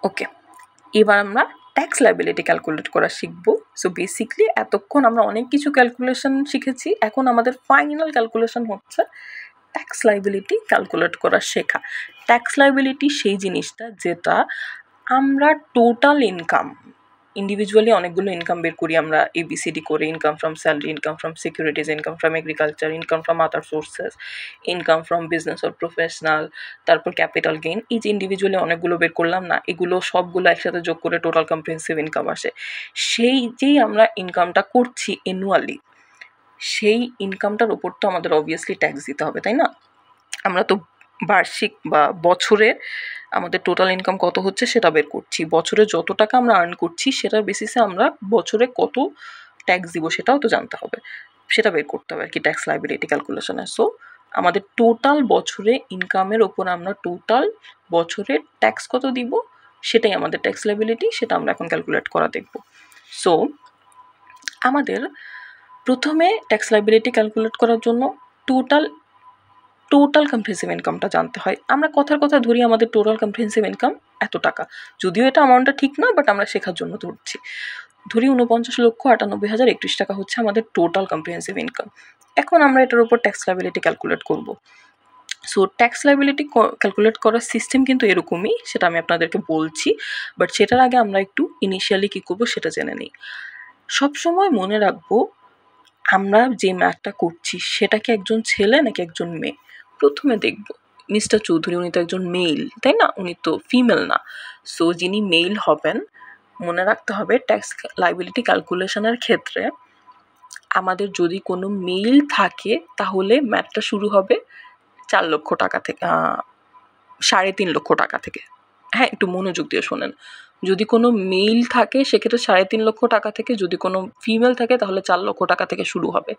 ওকে, এবার আমরা tax liability calculate করা শিখব। সো বেসিকলি এতক্ষণ আমরা অনেক কিছু ক্যালকুলেশন শিখেছি, এখন আমাদের ফাইনাল ক্যালকুলেশন হচ্ছে ট্যাক্স লায়াবিলিটি ক্যালকুলেট করা শেখা। ট্যাক্স লায়াবিলিটি সেই জিনিসটা যেটা আমরা টোটাল ইনকাম, ইন্ডিভিজুয়ালি অনেকগুলো ইনকাম বের করি আমরা ABCD করে, income from salary, income from securities, income from agriculture, income from other sources, income from business or professional, তারপর ক্যাপিটাল গেইন। এই যে ইন্ডিভিজুয়ালি অনেকগুলো বের করলাম না, এগুলো সবগুলো একসাথে যোগ করে টোটাল কম্প্রিহেনসিভ ইনকাম আসে। সেই যেই আমরা ইনকামটা করছি অ্যানুয়ালি, সেই ইনকামটার ওপর তো আমাদের অবভিয়াসলি ট্যাক্স দিতে হবে, তাই না? আমরা তো বার্ষিক বা বছরে আমাদের টোটাল ইনকাম কত হচ্ছে সেটা বের করছি, বছরে যত টাকা আমরা আর্ন করছি সেটার বেসিসে আমরা বছরে কত ট্যাক্স দিব সেটাও তো জানতে হবে, সেটা বের করতে হবে আর কি ট্যাক্স লায়াবিলিটি ক্যালকুলেশনে। সো আমাদের টোটাল বছরে ইনকামের ওপর আমরা টোটাল বছরে ট্যাক্স কত দিব সেটাই আমাদের ট্যাক্স লায়াবিলিটি, সেটা আমরা এখন ক্যালকুলেট করা দেখব। সো আমাদের প্রথমে ট্যাক্স লায়াবিলিটি ক্যালকুলেট করার জন্য টোটাল কম্প্রিহেনসিভ ইনকামটা জানতে হয়। আমরা কথার কথা ধরি আমাদের টোটাল কম্প্রিহেনসিভ ইনকাম এত টাকা, যদিও এটা অ্যামাউন্টটা ঠিক না, বাট আমরা শেখার জন্য ধরছি। ধরি 49,98,031 টাকা হচ্ছে আমাদের টোটাল কম্প্রিহেনসিভ ইনকাম। এখন আমরা এটার উপর ট্যাক্স লায়াবিলিটি ক্যালকুলেট করব। সো ট্যাক্স লায়াবিলিটি ক্যালকুলেট করার সিস্টেম কিন্তু এরকমই, সেটা আমি আপনাদেরকে বলছি, বাট সেটার আগে আমরা একটু ইনিশিয়ালি কী করবো সেটা জেনে নিই। সবসময় মনে রাখবো আমরা যে ম্যাথটা করছি সেটা কি একজন ছেলে নাকি একজন মেয়ে। প্রথমে দেখব মিস্টার চৌধুরী, উনি তো একজন মেল, তাই না? উনি তো ফিমেল না। সো যিনি মেল হবেন, মনে রাখতে হবে ট্যাক্স লায়াবিলিটি ক্যালকুলেশনের ক্ষেত্রে আমাদের যদি কোনো মেল থাকে তাহলে ম্যাথটা শুরু হবে 4 লক্ষ টাকা থেকে, 3.5 লক্ষ টাকা থেকে। হ্যাঁ, একটু মনোযোগ দিয়ে শোনেন। যদি কোনো মেল থাকে সেক্ষেত্রে 3.5 লক্ষ টাকা থেকে, যদি কোনো ফিমেল থাকে তাহলে 4 লক্ষ টাকা থেকে শুরু হবে।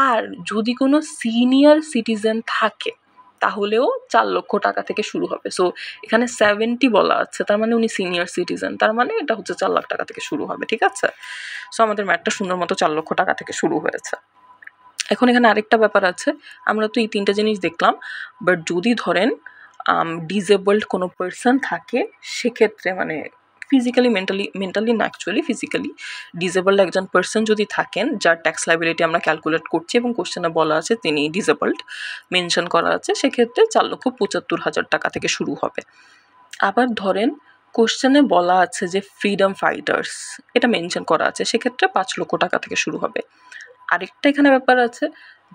আর যদি কোনো সিনিয়র সিটিজেন থাকে তাহলেও 4 লক্ষ টাকা থেকে শুরু হবে। সো এখানে 70 বলা আছে, তার মানে উনি সিনিয়র সিটিজেন, তার মানে এটা হচ্ছে 4 লাখ টাকা থেকে শুরু হবে, ঠিক আছে? সো আমাদের ম্যাথটা সুন্দর মতো 4 লক্ষ টাকা থেকে শুরু হয়েছে। এখন এখানে আরেকটা ব্যাপার আছে, আমরা তো এই 3টা জিনিস দেখলাম, বাট যদি ধরেন ডিসেবলড কোনো পার্সন থাকে সেক্ষেত্রে, মানে ফিজিক্যালি মেন্টালি না, অ্যাকচুয়ালি ফিজিক্যালি ডিসেবলড একজন পার্সন যদি থাকেন যার ট্যাক্স লায়াবিলিটি আমরা ক্যালকুলেট করছি এবং কোশ্চেনে বলা আছে তিনি ডিসেবলড মেনশন করা আছে, সেক্ষেত্রে 4,75,000 টাকা থেকে শুরু হবে। আবার ধরেন কোশ্চেনে বলা আছে যে ফ্রিডম ফাইটার্স, এটা মেনশন করা আছে, সেক্ষেত্রে 5 লক্ষ টাকা থেকে শুরু হবে। আরেকটা এখানে ব্যাপার আছে,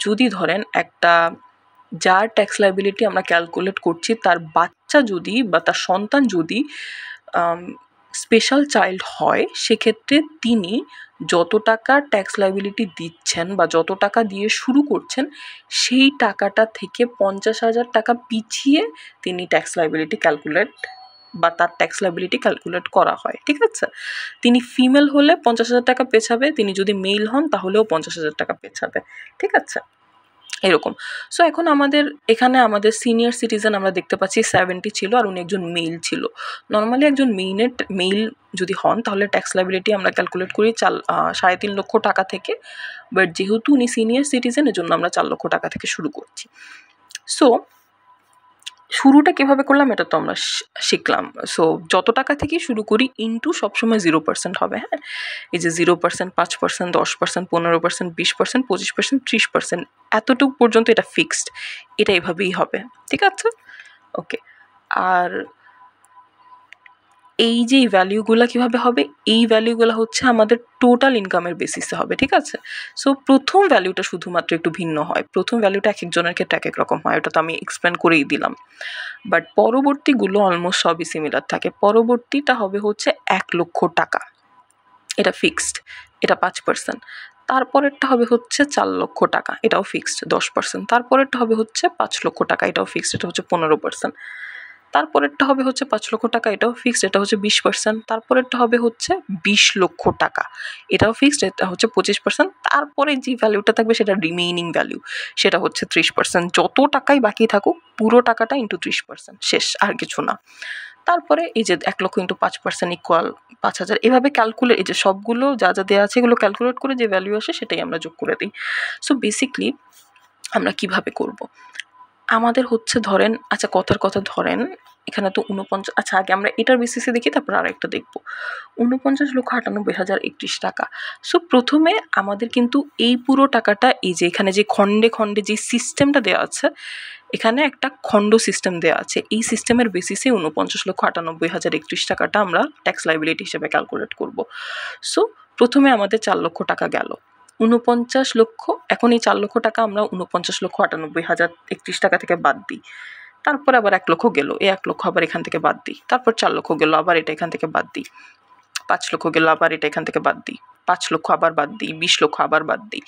যদি ধরেন একটা যার ট্যাক্স লায়াবিলিটি আমরা ক্যালকুলেট করছি তার বাচ্চা যদি বা তার সন্তান যদি স্পেশাল চাইল্ড হয়, সেক্ষেত্রে তিনি যত টাকা ট্যাক্স লায়াবিলিটি দিচ্ছেন বা যত টাকা দিয়ে শুরু করছেন সেই টাকাটা থেকে 50,000 টাকা পিছিয়ে তিনি ট্যাক্স লায়াবিলিটি ক্যালকুলেট বা তার ট্যাক্স লায়াবিলিটি ক্যালকুলেট করা হয়, ঠিক আছে? তিনি ফিমেল হলে 50,000 টাকা পেছাবে, তিনি যদি মেল হন তাহলেও 50,000 টাকা পেছাবে, ঠিক আছে? এরকম। সো এখন আমাদের এখানে আমাদের সিনিয়র সিটিজেন আমরা দেখতে পাচ্ছি 70 ছিল আর উনি একজন মেল ছিল। নর্মালি একজন মেল যদি হন তাহলে ট্যাক্স লায়াবিলিটি আমরা ক্যালকুলেট করি 3.5 লক্ষ টাকা থেকে, বাট যেহেতু উনি সিনিয়র সিটিজেন এজন্য আমরা 4 লক্ষ টাকা থেকে শুরু করছি। সো শুরুটা কীভাবে করলাম এটা তো আমরা শিখলাম। সো যত টাকা থেকেই শুরু করি ইনটু সবসময় 0% হবে, হ্যাঁ? এই যে 0%, 5%, 10%, 15%, 20%, 25%, 30%, এতটুকু পর্যন্ত এটা ফিক্সড, এটা এভাবেই হবে, ঠিক আছে? ওকে। আর এই যে ভ্যালুগুলো কীভাবে হবে, এই ভ্যালুগুলো হচ্ছে আমাদের টোটাল ইনকামের বেসিসে হবে, ঠিক আছে? সো প্রথম ভ্যালুটা শুধুমাত্র একটু ভিন্ন হয়, প্রথম ভ্যালুটা এক একজনের ক্ষেত্রে এক এক রকম হয়, ওটা তো আমি এক্সপ্লেন করেই দিলাম। বাট পরবর্তীগুলো অলমোস্ট সবই সিমিলার থাকে। পরবর্তীটা হবে হচ্ছে 1 লক্ষ টাকা, এটা ফিক্সড, এটা 5%। তারপরেরটা হবে হচ্ছে 4 লক্ষ টাকা, এটাও ফিক্সড 10%। তারপরেরটা হবে হচ্ছে 5 লক্ষ টাকা, এটাও ফিক্সড, এটা হচ্ছে 15%। তারপরেরটা হবে হচ্ছে 5 লক্ষ টাকা, এটাও ফিক্সড, এটা হচ্ছে 20%। তারপরেরটা হবে হচ্ছে 20 লক্ষ টাকা, এটাও ফিক্সড, এটা হচ্ছে 25%। তারপরে যে ভ্যালুটা থাকবে সেটা রিমেইনিং ভ্যালু, সেটা হচ্ছে 30%। যত টাকাই বাকি থাকুক পুরো টাকাটা ইন্টু 30%, শেষ, আর কিছু না। তারপরে এই যে 1 লক্ষ ইন্টু 5% ইকুয়াল 5,000, এভাবে ক্যালকুলেট, এই যে সবগুলো যা যা দেওয়া আছে এগুলো ক্যালকুলেট করে যে ভ্যালু আসে সেটাই আমরা যোগ করে দিই। সো বেসিকলি আমরা কিভাবে করব, আমাদের হচ্ছে ধরেন, আচ্ছা কথার কথা ধরেন এখানে তো 49, আচ্ছা আগে আমরা এটার বেসিসে দেখি, তারপর আর একটা দেখবো। 49,98,031 টাকা। সো প্রথমে আমাদের কিন্তু এই পুরো টাকাটা, এই যে এখানে যে খণ্ডে খণ্ডে যে সিস্টেমটা দেওয়া আছে, এখানে একটা খণ্ড সিস্টেম দেওয়া আছে, এই সিস্টেমের বেসিসে 49,98,031 টাকাটা আমরা ট্যাক্স লাইবিলিটি হিসেবে ক্যালকুলেট করব। সো প্রথমে আমাদের 4 লক্ষ টাকা গেল, 49 লক্ষ। এখন এই 4 লক্ষ টাকা আমরা 49,98,031 টাকা থেকে বাদ দিই, তারপর আবার 1 লক্ষ গেল, এই 1 লক্ষ আবার এখান থেকে বাদ দিই, তারপর 4 লক্ষ গেল, আবার এটা এখান থেকে বাদ দিই, 5 লক্ষ গেল, আবার এটা এখান থেকে বাদ দিই, 5 লক্ষ আবার বাদ দিই, 20 লক্ষ আবার বাদ দিই।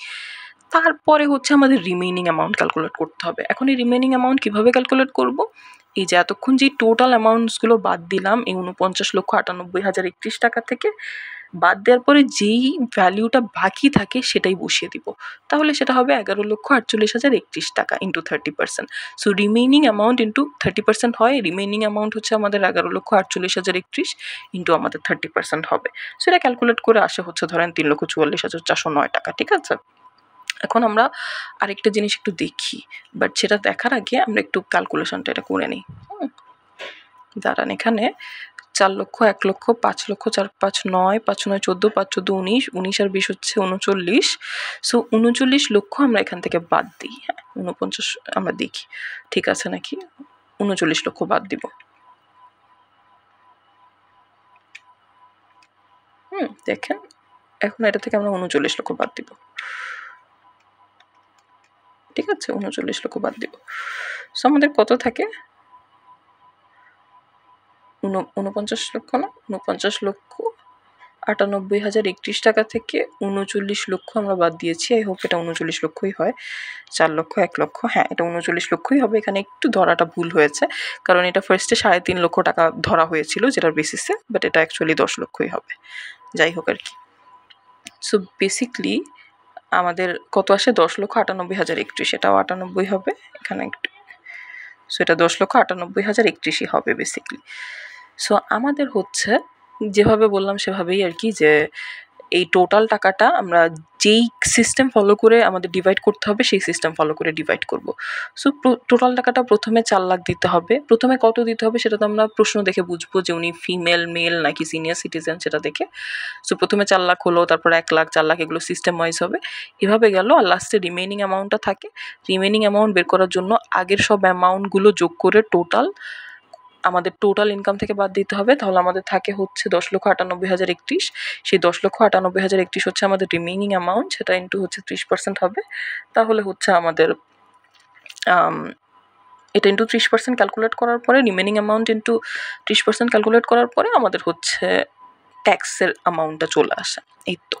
তারপরে হচ্ছে আমাদের রিমেইনিং অ্যামাউন্ট ক্যালকুলেট করতে হবে। এখন এই রিমেইনিং অ্যামাউন্ট কীভাবে ক্যালকুলেট করব? এই যে এতক্ষণ যে টোটাল অ্যামাউন্টসগুলো বাদ দিলাম, এই 49,98,031 টাকা থেকে বাদ দেওয়ার পরে যেই ভ্যালুটা বাকি থাকে সেটাই বসিয়ে দিব। তাহলে সেটা হবে 11,48,031 টাকা into 30%। So remaining amount into 30% হয়। রিমেইনিং অ্যামাউন্ট হচ্ছে আমাদের 11,48,031 ইন্টু আমাদের 30% হবে। সেটা ক্যালকুলেট করে আসে হচ্ছে ধরেন 3,44,409 টাকা। ঠিক আছে, এখন আমরা আরেকটা জিনিস একটু দেখি, বাট সেটা দেখার আগে আমরা একটু ক্যালকুলেশনটা এটা করে নিই। দাঁড়ান, এখানে 4 লক্ষ, 1 লক্ষ, 5 লক্ষ, 4 5 9, 5 9 14, 5 14 19, 19 আর 20 হচ্ছে 39। সো 39 লক্ষ আমরা এখান থেকে বাদ দিই। হ্যাঁ, 49 আমরা দেখি ঠিক আছে নাকি। 39 লক্ষ বাদ দিব। দেখেন, এখন এটা থেকে আমরা 39 লক্ষ বাদ দিব। ঠিক আছে, 39 লক্ষ বাদ দিব। সো আমাদের কত থাকে? 49 লক্ষ না, 49,98,031 টাকা থেকে 39 লক্ষ আমরা বাদ দিয়েছি। আই হোপ এটা 39 লক্ষই হয়। 4 লক্ষ, 1 লক্ষ, হ্যাঁ এটা 39 লক্ষই হবে। এখানে একটু ধরাটা ভুল হয়েছে, কারণ এটা ফার্স্টে 3.5 লক্ষ টাকা ধরা হয়েছিল যেটার বেসিসে, বাট এটা অ্যাকচুয়ালি 10 লক্ষই হবে। যাই হোক আর কি। সো বেসিকলি আমাদের কত আসে? 10,98,031, এটাও 98 হবে এখানে একটু। সো এটা 10,98,031ই হবে বেসিকলি। সো আমাদের হচ্ছে যেভাবে বললাম সেভাবেই আর কি, যে এই টোটাল টাকাটা আমরা যেই সিস্টেম ফলো করে আমাদের ডিভাইড করতে হবে সেই সিস্টেম ফলো করে ডিভাইড করব। সো টোটাল টাকাটা প্রথমে 4 লাখ দিতে হবে। প্রথমে কত দিতে হবে সেটা তো আমরা প্রশ্ন দেখে বুঝবো যে উনি ফিমেল, মেল নাকি সিনিয়র সিটিজেন সেটা দেখে। সো প্রথমে 4 লাখ হলো, তারপর 1 লাখ, 4 লাখ, এগুলো সিস্টেম ওয়াইজ হবে। এভাবে গেল, আর লাস্টে রিমেইনিং অ্যামাউন্টটা থাকে। রিমেইনিং অ্যামাউন্ট বের করার জন্য আগের সব অ্যামাউন্টগুলো যোগ করে আমাদের টোটাল ইনকাম থেকে বাদ দিতে হবে। তাহলে আমাদের থাকে হচ্ছে 10,98,031। সেই 10,98,031 হচ্ছে আমাদের রিমেইনিং অ্যামাউন্ট, সেটা ইন্টু হচ্ছে 30% হবে। তাহলে হচ্ছে আমাদের এটা ইন্টু 30% ক্যালকুলেট করার পরে, রিমেইনিং অ্যামাউন্ট ইন্টু 30% ক্যালকুলেট করার পরে আমাদের হচ্ছে ট্যাক্সের অ্যামাউন্টটা চলে আসে। এই তো,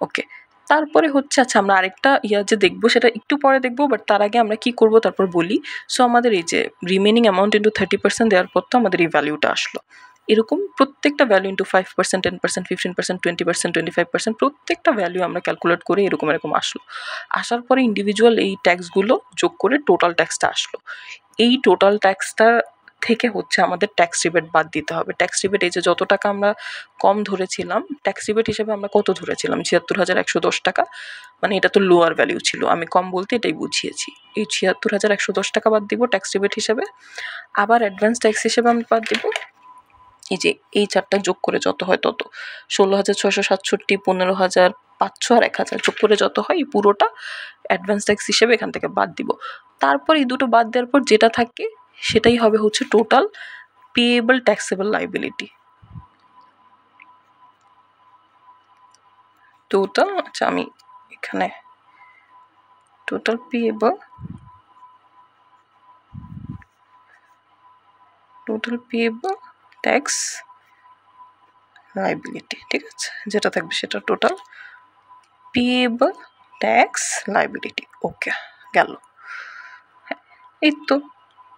ওকে। তারপরে হচ্ছে, আচ্ছা আমরা আরেকটা যে দেখবো সেটা একটু পরে দেখবো, বাট তার আগে আমরা কি করব তারপর বলি। সো আমাদের এই যে রিমেইনিং অ্যামাউন্ট ইন্টু 30% দেওয়ার পর তো আমাদের এই ভ্যালুটা আসলো। এরকম প্রত্যেকটা ভ্যালু ইন্টু 5%, 10%, 15%, 20%, 25%, প্রত্যেকটা ভ্যালু আমরা ক্যালকুলেট করে এরকম আসলো। আসার পরে ইন্ডিভিজুয়াল এই ট্যাক্সগুলো যোগ করে টোটাল ট্যাক্সটা আসলো। এই টোটাল ট্যাক্সটা থেকে হচ্ছে আমাদের ট্যাক্স রিবেট বাদ দিতে হবে। ট্যাক্স রিবেট, এই যে যত টাকা আমরা কম ধরেছিলাম, ট্যাক্স রিবেট হিসেবে আমরা কত ধরেছিলাম? 76,110 টাকা। মানে এটা তো লোয়ার ভ্যালু ছিল, আমি কম বলতে এটাই বুঝিয়েছি। এই 76,110 টাকা বাদ দিব ট্যাক্স রিবেট হিসেবে। আবার অ্যাডভান্স ট্যাক্স হিসেবে আমি বাদ দিব এই যে এই 4টা যোগ করে যত হয় তত, 16,667, 15,500 আর 1,000 যোগ করে যত হয় এই পুরোটা অ্যাডভান্স ট্যাক্স হিসেবে এখান থেকে বাদ দিব। তারপর এই দুটো বাদ দেওয়ার পর যেটা থাকে সেটাই হবে হচ্ছে total payable taxable liability. Total, আচ্ছা আমি এখানে টোটাল পেয়েবল ট্যাক্স লাইবিলিটি, ঠিক আছে, যেটা থাকবে সেটা টোটাল পেয়েবল ট্যাক্স লাইবিলিটি। ওকে, গেল। এই তো,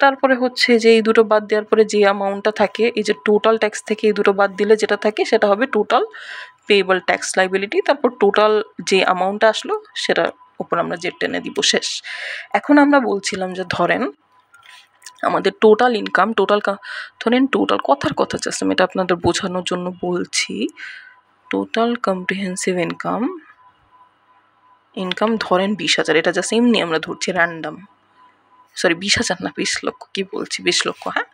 তারপরে হচ্ছে যে এই দুটো বাদ দেওয়ার পরে যে অ্যামাউন্টটা থাকে, এই যে টোটাল ট্যাক্স থেকে এই দুটো বাদ দিলে যেটা থাকে সেটা হবে টোটাল পেয়েবল ট্যাক্স লাইবিলিটি। তারপর টোটাল যে অ্যামাউন্টটা আসলো সেটার উপর আমরা জেড টেনে দিব, শেষ। এখন আমরা বলছিলাম যে ধরেন আমাদের টোটাল ইনকাম, ধরেন টোটাল কথার কথা জাস্ট আমি এটা আপনাদের বোঝানোর জন্য বলছি। টোটাল কম্প্রিহেন্সিভ ইনকাম ধরেন 20,000, এটা জাস্ট এমনি আমরা ধরছি র্যান্ডাম। সরি 20,000 না, 20 লক্ষ, কি বলছি, 20 লক্ষ। হ্যাঁ,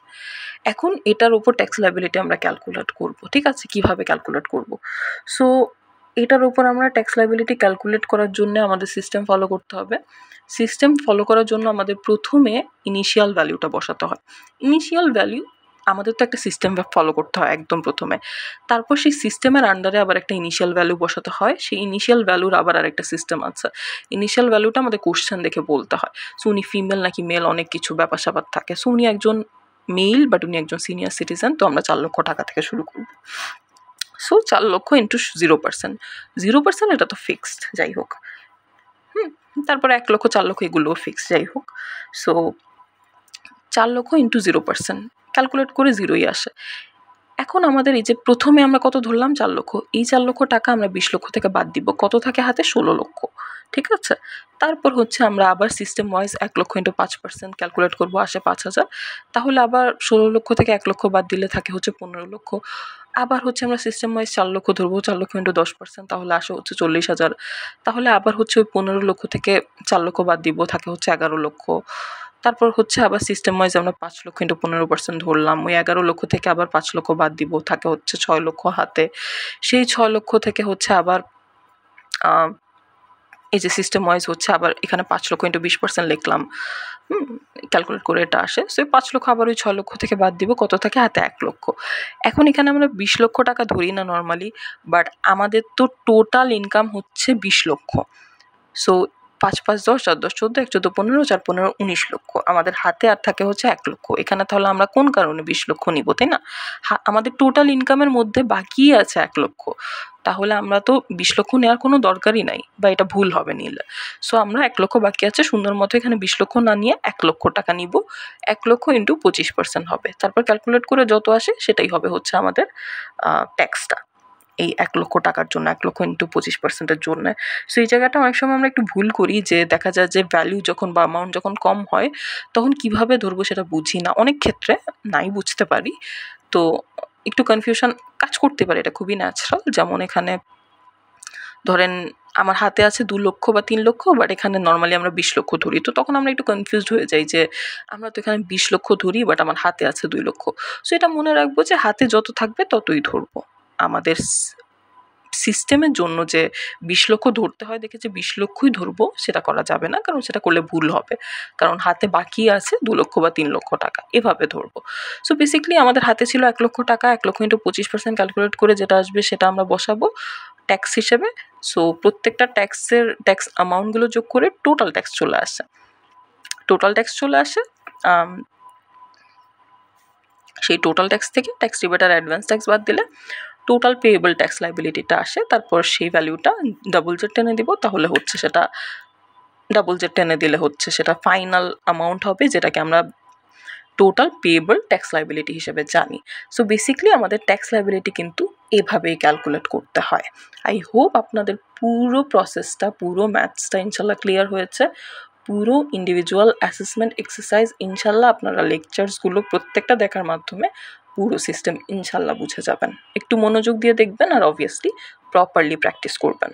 এখন এটার উপর ট্যাক্স লায়াবিলিটি আমরা ক্যালকুলেট করব, ঠিক আছে? কিভাবে ক্যালকুলেট করব? সো এটার উপর আমরা ট্যাক্স লায়াবিলিটি ক্যালকুলেট করার জন্য আমাদের সিস্টেম ফলো করতে হবে। সিস্টেম ফলো করার জন্য আমাদের প্রথমে ইনিশিয়াল ভ্যালুটা বসাতে হয়। ইনিশিয়াল ভ্যালু আমাদের তো একটা সিস্টেম ফলো করতে হয় একদম প্রথমে, তারপর সেই সিস্টেমের আন্ডারে আবার একটা ইনিশিয়াল ভ্যালু বসাতে হয়। সেই ইনিশিয়াল ভ্যালুর আবার আরেকটা সিস্টেম আছে। ইনিশিয়াল ভ্যালুটা আমাদের কোশ্চেন দেখে বলতে হয়। সো উনি ফিমেল নাকি মেল অনেক কিছু ব্যাপার স্যাপার থাকে। সো উনি একজন মেল, বাট উনি একজন সিনিয়র সিটিজেন, তো আমরা 4 লক্ষ টাকা থেকে শুরু করব। সো 4 লক্ষ ইন্টু 0%, 0% এটা তো ফিক্সড, যাই হোক। তারপরে 1 লক্ষ, 4 লক্ষ এগুলোও ফিক্সড, যাই হোক। সো 4 লক্ষ ইন্টু 0% ক্যালকুলেট করে 0ই আসে। এখন আমাদের এই যে প্রথমে আমরা কত ধরলাম, 4 লক্ষ, এই 4 লক্ষ টাকা আমরা 20 লক্ষ থেকে বাদ দিব, কত থাকে হাতে, 16 লক্ষ, ঠিক আছে? তারপর হচ্ছে আমরা আবার সিস্টেম ওয়াইজ 1 লক্ষ ইন্টু 5% ক্যালকুলেট করবো, আসে 5,000। তাহলে আবার 16 লক্ষ থেকে 1 লক্ষ বাদ দিলে থাকে হচ্ছে 15 লক্ষ। আবার হচ্ছে আমরা সিস্টেম ওয়াইজ 4 লক্ষ ধরবো, 4 লক্ষ ইন্টু 10%, তাহলে আসে হচ্ছে 40,000। তাহলে আবার হচ্ছে ওই 15 লক্ষ থেকে 4 লক্ষ বাদ দিব, থাকে হচ্ছে 11 লক্ষ। তারপর হচ্ছে আবার সিস্টেম ওয়াইজ আমরা 5 লক্ষ ইন্টু 15% ধরলাম, ওই 11 লক্ষ থেকে আবার 5 লক্ষ বাদ দিব, থাকে হচ্ছে 6 লক্ষ হাতে। সেই 6 লক্ষ থেকে হচ্ছে আবার এই যে সিস্টেম ওয়াইজ হচ্ছে আবার এখানে 5 লক্ষ ইন্টু 20% লিখলাম, ক্যালকুলেট করে এটা আসে। সো 5 লক্ষ আবার ওই 6 লক্ষ থেকে বাদ দিব, কত থাকে হাতে, 1 লক্ষ। এখন এখানে আমরা 20 লক্ষ টাকা ধরি না নর্মালি, বাট আমাদের তো টোটাল ইনকাম হচ্ছে 20 লক্ষ। সো 5 5 10, 4 10 14, 1 14 15, 4 15 19 লক্ষ। আমাদের হাতে আর থাকে হচ্ছে 1 লক্ষ। এখানে তাহলে আমরা কোন কারণে 20 লক্ষ নিব, তাই না? আমাদের টোটাল ইনকামের মধ্যে বাকি আছে 1 লক্ষ। তাহলে আমরা তো 20 লক্ষ নেওয়ার কোনো দরকারই নাই, বা এটা ভুল হবে নিলে। সো আমরা 1 লক্ষ বাকি আছে, সুন্দর মতো এখানে 20 লক্ষ না নিয়ে 1 লক্ষ টাকা নিব। 1 লক্ষ ইন্টু 25% হবে। তারপর ক্যালকুলেট করে যত আসে সেটাই হবে হচ্ছে আমাদের ট্যাক্সটা এই 1 লক্ষ টাকার জন্য, 1 লক্ষ ইন্টু 25%-এর জন্য। সো এই জায়গাটা অনেক সময় আমরা একটু ভুল করি, যে দেখা যায় যে ভ্যালু যখন বা অ্যামাউন্ট যখন কম হয় তখন কিভাবে ধরবো সেটা বুঝি না, অনেক ক্ষেত্রে নাই বুঝতে পারি। তো একটু কনফিউশন কাজ করতে পারে, এটা খুবই ন্যাচারাল। যেমন এখানে ধরেন আমার হাতে আছে 2 লক্ষ বা 3 লক্ষ, বাট এখানে নর্মালি আমরা 20 লক্ষ ধরি, তো তখন আমরা একটু কনফিউজড হয়ে যাই যে আমরা তো এখানে 20 লক্ষ ধরি, বাট আমার হাতে আছে 2 লক্ষ। সো এটা মনে রাখবো যে হাতে যত থাকবে ততই ধরবো। আমাদের সিস্টেমের জন্য যে 20 লক্ষ ধরতে হয় দেখেছি 20 লক্ষই ধরবো, সেটা করা যাবে না, কারণ সেটা করলে ভুল হবে। কারণ হাতে বাকি আছে 2 লক্ষ বা 3 লক্ষ টাকা, এভাবে ধরবো। সো বেসিক্যালি আমাদের হাতে ছিল 1 লক্ষ টাকা, 1 লক্ষ ইন্টু 25% ক্যালকুলেট করে যেটা আসবে সেটা আমরা বসাবো ট্যাক্স হিসেবে। সো প্রত্যেকটা ট্যাক্স অ্যামাউন্টগুলো যোগ করে টোটাল ট্যাক্স চলে আসে। সেই টোটাল ট্যাক্স থেকে ট্যাক্স রিবেট আর অ্যাডভান্স ট্যাক্স বাদ দিলে টোটাল পেয়েবল ট্যাক্স লাইবিলিটিটা আসে। তারপর সেই ভ্যালুটা ডাবল জেড টেনে দিব, তাহলে হচ্ছে সেটা ডাবল জেড টেনে দিলে হচ্ছে সেটা ফাইনাল অ্যামাউন্ট হবে, যেটাকে আমরা টোটাল পেয়েবল ট্যাক্স লাইবিলিটি হিসেবে জানি। সো বেসিক্যালি আমাদের ট্যাক্স লাইবিলিটি কিন্তু এভাবেই ক্যালকুলেট করতে হয়। আই হোপ আপনাদের পুরো প্রসেসটা, পুরো ম্যাথসটা ইনশাল্লাহ ক্লিয়ার হয়েছে। পুরো ইন্ডিভিজুয়াল অ্যাসেসমেন্ট এক্সারসাইজ ইনশাল্লাহ আপনারা লেকচার্সগুলো প্রত্যেকটা দেখার মাধ্যমে পুরো সিস্টেম ইনশাল্লাহ বুঝে যাবেন। একটু মনোযোগ দিয়ে দেখবেন আর অবভিয়াসলি প্রপারলি প্র্যাকটিস করবেন।